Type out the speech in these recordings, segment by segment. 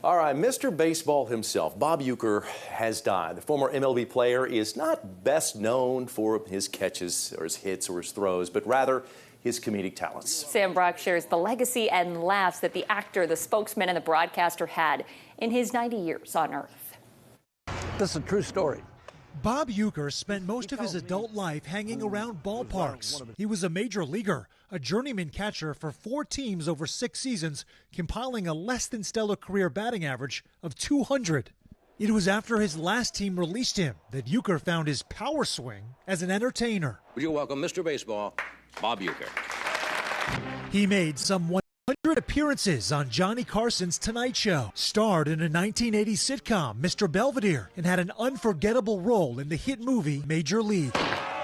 All right, Mr. Baseball himself, Bob Uecker, has died. The former MLB player is not best known for his catches or his hits or his throws, but rather his comedic talents. Sam Brock shares the legacy and laughs that the actor, the spokesman, and the broadcaster had in his 90 years on Earth. This is a true story. Bob Uecker spent most of his adult life hanging around ballparks. He was a major leaguer, a journeyman catcher for 4 teams over 6 seasons, compiling a less than stellar career batting average of 200. It was after his last team released him that Uecker found his power swing as an entertainer. Would you welcome Mr. Baseball, Bob Uecker. He made some 100 appearances on Johnny Carson's Tonight Show, starred in a 1980 sitcom, Mr. Belvedere, and had an unforgettable role in the hit movie Major League.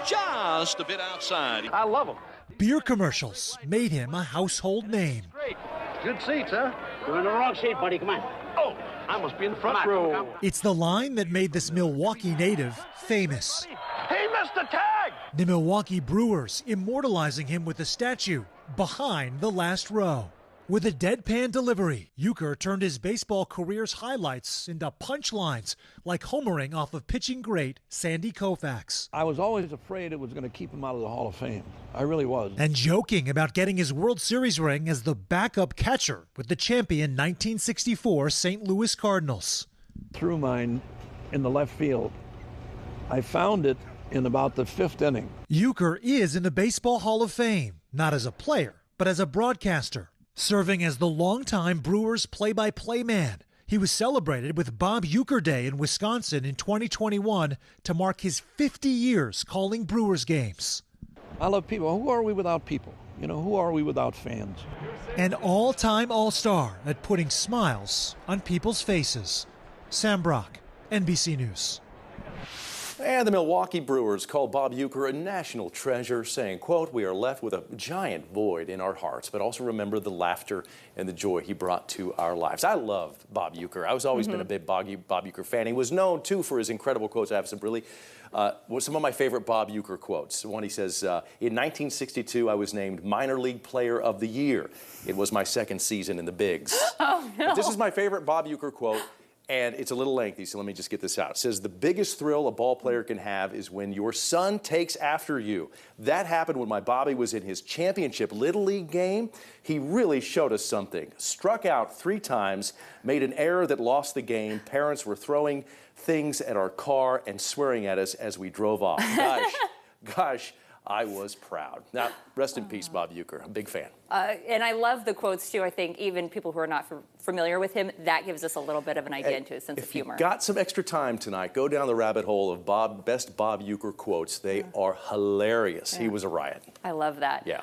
Just a bit outside. I love him. Beer commercials made him a household name. Great. Good seats, huh? You're in the wrong seat, buddy. Come on. Oh, I must be in the front row. It's the line that made this Milwaukee native famous. He missed the tag! The Milwaukee Brewers immortalizing him with a statue behind the last row. With a deadpan delivery, Uecker turned his baseball career's highlights into punchlines, like homering off of pitching great Sandy Koufax. I was always afraid it was going to keep him out of the Hall of Fame. I really was. And joking about getting his World Series ring as the backup catcher with the champion 1964 St. Louis Cardinals. Threw mine in the left field. I found it in about the 5th inning. Uecker is in the Baseball Hall of Fame, not as a player, but as a broadcaster, serving as the longtime Brewers play-by-play man. He was celebrated with Bob Uecker Day in Wisconsin in 2021 to mark his 50 years calling Brewers games. I love people. Who are we without people? You know, who are we without fans? An all-time all-star at putting smiles on people's faces. Sam Brock, NBC News. And the Milwaukee Brewers called Bob Uecker a national treasure, saying, quote, "We are left with a giant void in our hearts, but also remember the laughter and the joy he brought to our lives." I love Bob Uecker. I was always been a big Bob Uecker fan. He was known, too, for his incredible quotes. I have some really, some of my favorite Bob Uecker quotes. One, he says, in 1962, I was named Minor League Player of the Year. It was my 2nd season in the bigs. Oh, no. But this is my favorite Bob Uecker quote. And it's a little lengthy, so let me just get this out. It says, "The biggest thrill a ball player can have is when your son takes after you. That happened when my Bobby was in his championship Little League game. He really showed us something. Struck out 3 times, made an error that lost the game. Parents were throwing things at our car and swearing at us as we drove off." Gosh, I was proud. Now, rest in peace, Bob Uecker. I'm a big fan. And I love the quotes, too. I think even people who are not familiar with him, that gives us a little bit of an idea into his sense of humor. If you got some extra time tonight, go down the rabbit hole of best Bob Uecker quotes. They are hilarious. He was a riot. I love that. Yeah.